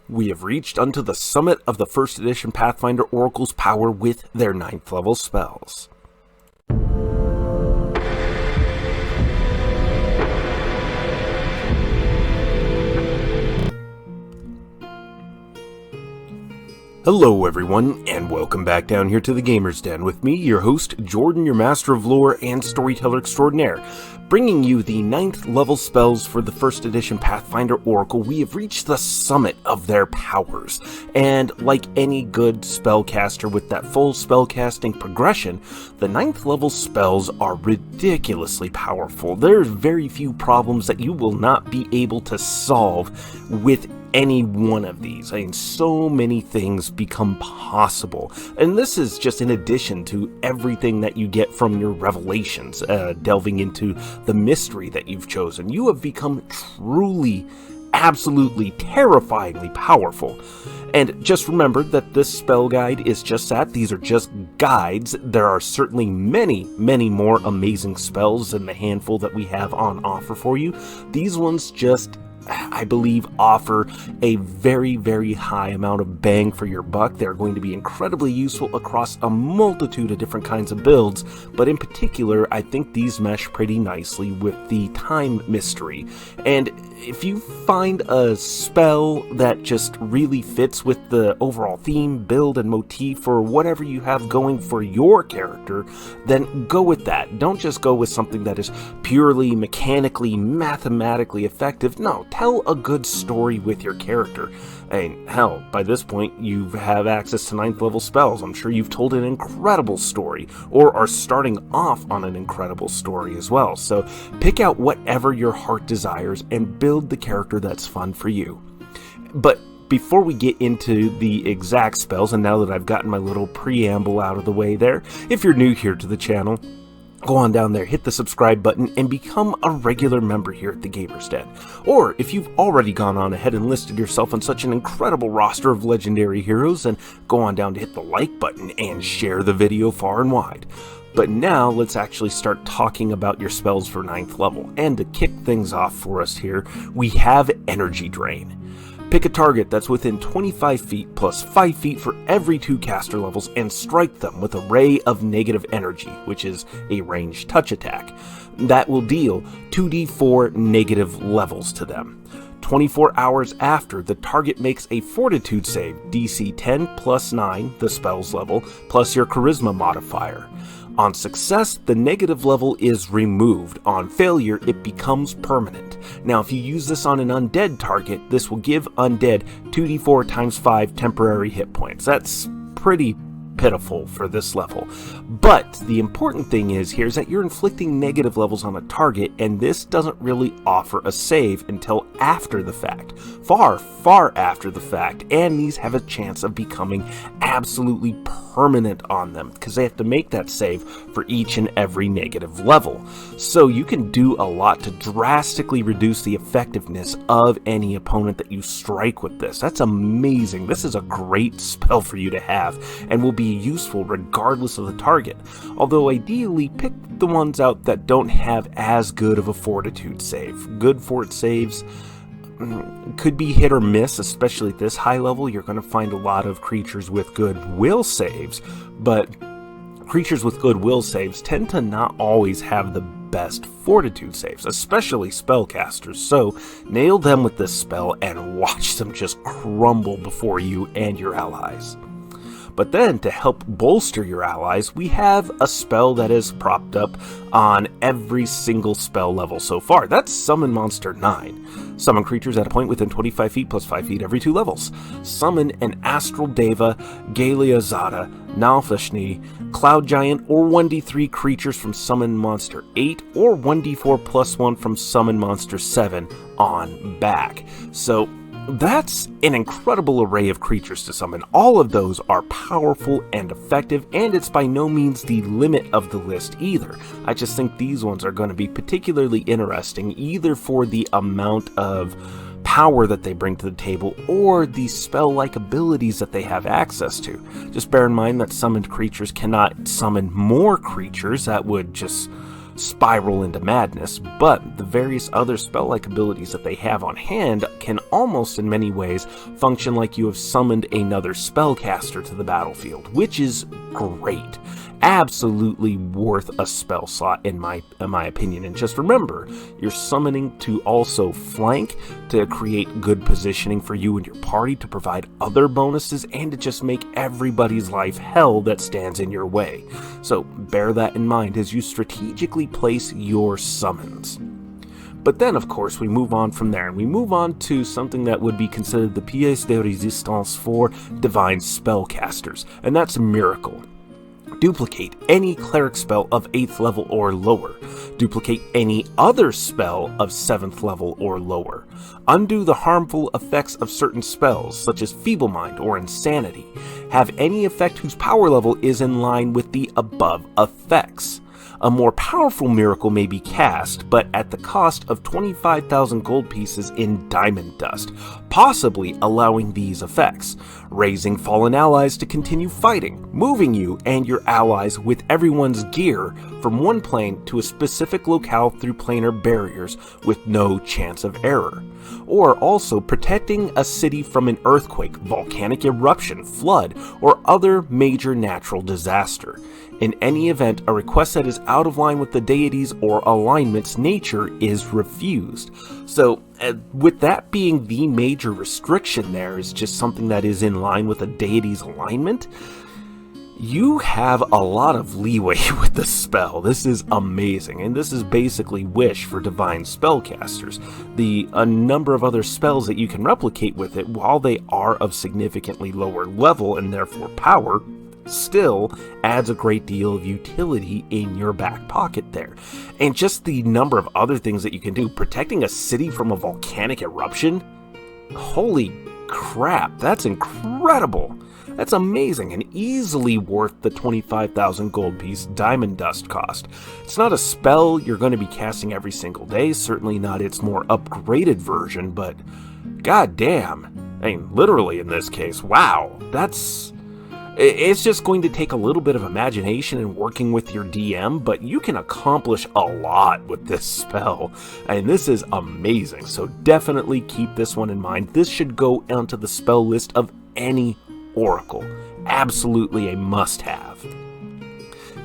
We have reached unto the summit of the 1st edition Pathfinder Oracle's power with their 9th level spells. Hello everyone, and welcome back down here to the Gamer's Den with me, your host, Jordan, your Master of Lore and Storyteller Extraordinaire, bringing you the 9th level spells for the 1st edition Pathfinder Oracle. We have reached the summit of their powers, and like any good spellcaster with that full spellcasting progression, the 9th level spells are ridiculously powerful. There's very few problems that you will not be able to solve with any one of these. I mean, so many things become possible, and this is just in addition to everything that you get from your revelations, delving into the mystery that you've chosen. You have become truly, absolutely, terrifyingly powerful. And just remember that this spell guide is just that. These are just guides. There are certainly many, many more amazing spells than the handful that we have on offer for you. These ones just, I believe, offer a very, very high amount of bang for your buck. They're going to be incredibly useful across a multitude of different kinds of builds, but in particular, I think these mesh pretty nicely with the time mystery. And if you find a spell that just really fits with the overall theme, build, and motif for whatever you have going for your character, then go with that. Don't just go with something that is purely mechanically, mathematically effective. No, tell a good story with your character. And hell, by this point, you have access to 9th level spells. I'm sure you've told an incredible story, or are starting off on an incredible story as well. So pick out whatever your heart desires and build the character that's fun for you. But before we get into the exact spells, and now that I've gotten my little preamble out of the way there, if you're new here to the channel, go on down there, hit the subscribe button, and become a regular member here at the Gamer's Den. Or, if you've already gone on ahead and listed yourself on such an incredible roster of legendary heroes, then go on down to hit the like button and share the video far and wide. But now, let's actually start talking about your spells for 9th level. And to kick things off for us here, we have Energy Drain. Pick a target that's within 25 feet plus 5 feet for every 2 caster levels and strike them with a ray of negative energy, which is a ranged touch attack. That will deal 2d4 negative levels to them. 24 hours after, the target makes a fortitude save, DC 10 plus 9, the spell's level, plus your charisma modifier. On success, the negative level is removed. On failure, it becomes permanent. Now, if you use this on an undead target, this will give undead 2d4 times 5 temporary hit points. That's pretty pitiful for this level. But the important thing is here is that you're inflicting negative levels on a target, and this doesn't really offer a save until after the fact. Far, far after the fact, and these have a chance of becoming absolutely permanent on them, because they have to make that save for each and every negative level. So you can do a lot to drastically reduce the effectiveness of any opponent that you strike with this. That's amazing. This is a great spell for you to have, and will be useful regardless of the target. Although ideally, pick the ones out that don't have as good of a fortitude save. Good fort saves could be hit or miss, especially at this high level. You're going to find a lot of creatures with good will saves, but creatures with good will saves tend to not always have the best fortitude saves, especially spellcasters. So nail them with this spell and watch them just crumble before you and your allies. But then, to help bolster your allies, we have a spell that is propped up on every single spell level so far. That's Summon Monster 9. Summon creatures at a point within 25 feet plus 5 feet every 2 levels. Summon an Astral Deva, Galia Zada, Nalfashni, Cloud Giant, or 1d3 creatures from Summon Monster 8, or 1d4 plus 1 from Summon Monster 7 on back. So that's an incredible array of creatures to summon. All of those are powerful and effective, and it's by no means the limit of the list either. I just think these ones are going to be particularly interesting, either for the amount of power that they bring to the table, or the spell-like abilities that they have access to. Just bear in mind that summoned creatures cannot summon more creatures. That would just spiral into madness, but the various other spell-like abilities that they have on hand can almost in many ways function like you have summoned another spellcaster to the battlefield, which is great. Absolutely worth a spell slot in my opinion. And just remember, you're summoning to also flank, to create good positioning for you and your party, to provide other bonuses, and to just make everybody's life hell that stands in your way. So bear that in mind as you strategically place your summons. But then, of course, we move on from there, and we move on to something that would be considered the pièce de résistance for divine spellcasters, and that's Miracle. Duplicate any cleric spell of 8th level or lower. Duplicate any other spell of 7th level or lower. Undo the harmful effects of certain spells, such as Feeble Mind or Insanity. Have any effect whose power level is in line with the above effects. A more powerful miracle may be cast, but at the cost of 25,000 gold pieces in diamond dust, possibly allowing these effects: raising fallen allies to continue fighting, moving you and your allies with everyone's gear from one plane to a specific locale through planar barriers with no chance of error. Or also protecting a city from an earthquake, volcanic eruption, flood, or other major natural disaster. In any event, a request that is out of line with the deity's or alignment's nature is refused. So, with that being the major restriction there, is just something that is in line with a deity's alignment, you have a lot of leeway with the spell. This is amazing, and this is basically Wish for divine spellcasters. A number of other spells that you can replicate with it, while they are of significantly lower level and therefore power, still adds a great deal of utility in your back pocket there. And just the number of other things that you can do. Protecting a city from a volcanic eruption? Holy crap, that's incredible. That's amazing and easily worth the 25,000 gold piece diamond dust cost. It's not a spell you're going to be casting every single day, certainly not its more upgraded version, but goddamn. I mean, literally in this case, wow, it's just going to take a little bit of imagination and working with your DM, but you can accomplish a lot with this spell, and this is amazing, so definitely keep this one in mind. This should go onto the spell list of any Oracle. Absolutely a must-have.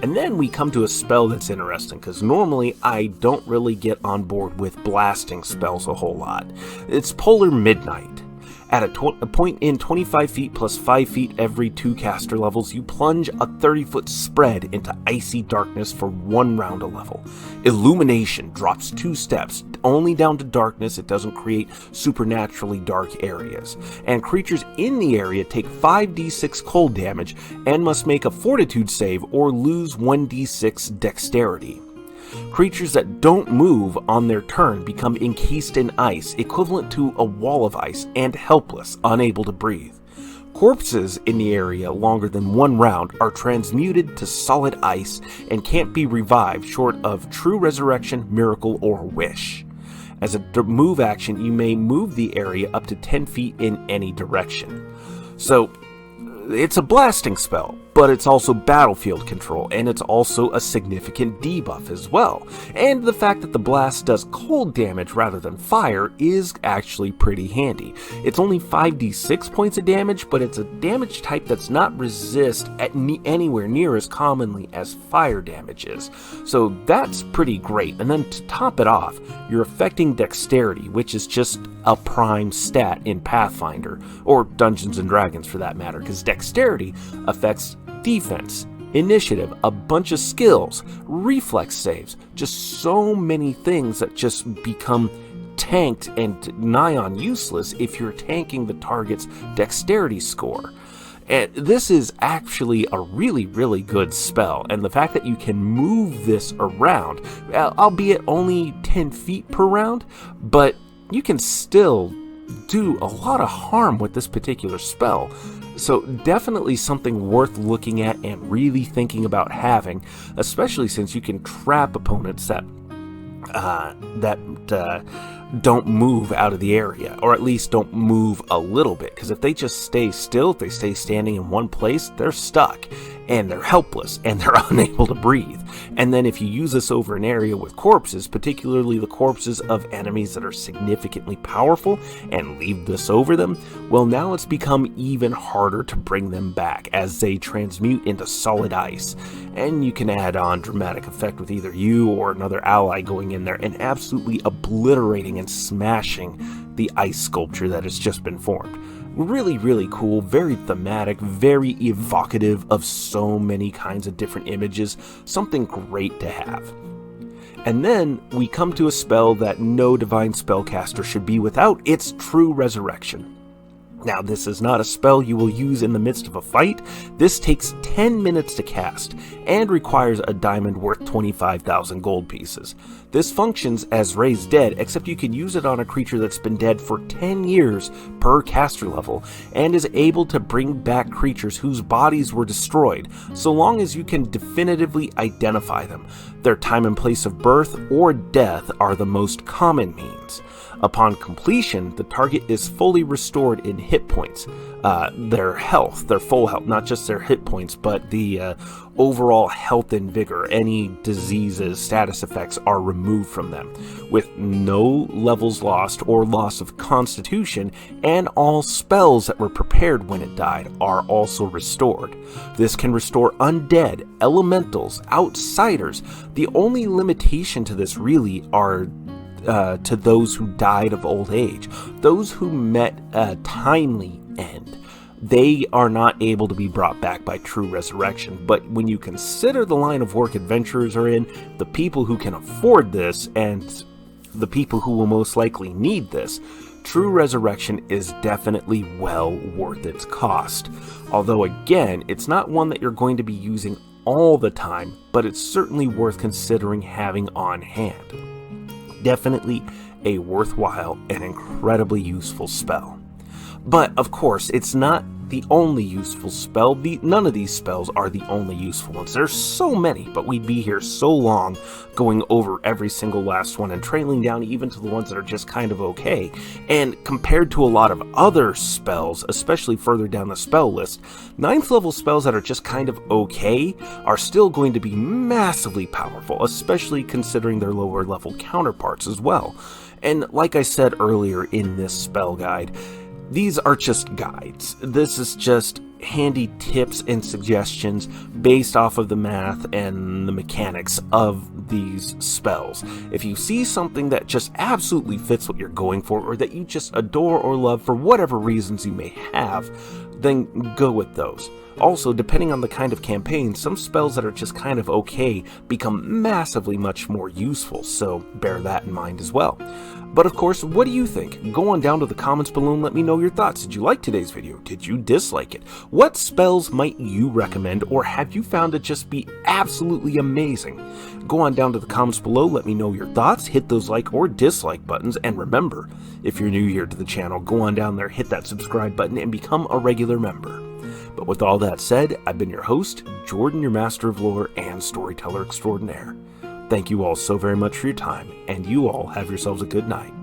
And then we come to a spell that's interesting, because normally I don't really get on board with blasting spells a whole lot. It's Polar Midnight. At a point in 25 feet plus 5 feet every 2 caster levels, you plunge a 30-foot spread into icy darkness for 1 round a level. Illumination drops 2 steps, only down to darkness. It doesn't create supernaturally dark areas. And creatures in the area take 5d6 cold damage and must make a fortitude save or lose 1d6 dexterity. Creatures that don't move on their turn become encased in ice, equivalent to a wall of ice, and helpless, unable to breathe. Corpses in the area longer than 1 round are transmuted to solid ice and can't be revived short of true resurrection, miracle, or wish. As a move action, you may move the area up to 10 feet in any direction. So, it's a blasting spell, but it's also battlefield control, and it's also a significant debuff as well. And the fact that the blast does cold damage rather than fire is actually pretty handy. It's only 5d6 points of damage, but it's a damage type that's not resist at anywhere near as commonly as fire damage is. So that's pretty great. And then to top it off, you're affecting dexterity, which is just a prime stat in Pathfinder, or Dungeons and Dragons for that matter, because dexterity affects defense, initiative, a bunch of skills, reflex saves, just so many things that just become tanked and nigh on useless if you're tanking the target's dexterity score. And this is actually a really, really good spell, and the fact that you can move this around, albeit only 10 feet per round, but you can still do a lot of harm with this particular spell. So definitely something worth looking at and really thinking about having, especially since you can trap opponents that don't move out of the area, or at least don't move a little bit, because if they just stay still, if they stay standing in one place, they're stuck. and they're helpless, and they're unable to breathe. And then if you use this over an area with corpses, particularly the corpses of enemies that are significantly powerful, and leave this over them, well, now it's become even harder to bring them back as they transmute into solid ice. And you can add on dramatic effect with either you or another ally going in there and absolutely obliterating and smashing the ice sculpture that has just been formed. Really, really cool, very thematic, very evocative of so many kinds of different images, something great to have. And then we come to a spell that no divine spellcaster should be without. It's True Resurrection. Now, this is not a spell you will use in the midst of a fight. This takes 10 minutes to cast, and requires a diamond worth 25,000 gold pieces. This functions as Raise Dead, except you can use it on a creature that's been dead for 10 years per caster level, and is able to bring back creatures whose bodies were destroyed, so long as you can definitively identify them. Their time and place of birth or death are the most common means. Upon completion, the target is fully restored in hit points, their health, their full health, not just their hit points, but the overall health and vigor. Any diseases, status effects are removed from them, with no levels lost or loss of constitution, and all spells that were prepared when it died are also restored. This can restore undead, elementals, outsiders. The only limitation to this really are to those who died of old age. Those who met a timely end, they are not able to be brought back by True Resurrection. But when you consider the line of work adventurers are in, the people who can afford this, and the people who will most likely need this, True Resurrection is definitely well worth its cost. Although again, it's not one that you're going to be using all the time, but it's certainly worth considering having on hand. Definitely a worthwhile and incredibly useful spell. But of course, it's not the only useful spell. None of these spells are the only useful ones. There's so many, but we'd be here so long going over every single last one and trailing down even to the ones that are just kind of okay. And compared to a lot of other spells, especially further down the spell list, 9th level spells that are just kind of okay are still going to be massively powerful, especially considering their lower level counterparts as well. And like I said earlier in this spell guide, these are just guides. This is just handy tips and suggestions based off of the math and the mechanics of these spells. If you see something that just absolutely fits what you're going for, or that you just adore or love for whatever reasons you may have, then go with those. Also, depending on the kind of campaign, some spells that are just kind of okay become massively much more useful, so bear that in mind as well. But of course, what do you think? Go on down to the comments below and let me know your thoughts. Did you like today's video? Did you dislike it? What spells might you recommend, or have you found it just be absolutely amazing? Go on down to the comments below, let me know your thoughts, hit those like or dislike buttons, and remember, if you're new here to the channel, go on down there, hit that subscribe button, and become a regular member. But with all that said, I've been your host, Jordan, your master of lore and storyteller extraordinaire. Thank you all so very much for your time, and you all have yourselves a good night.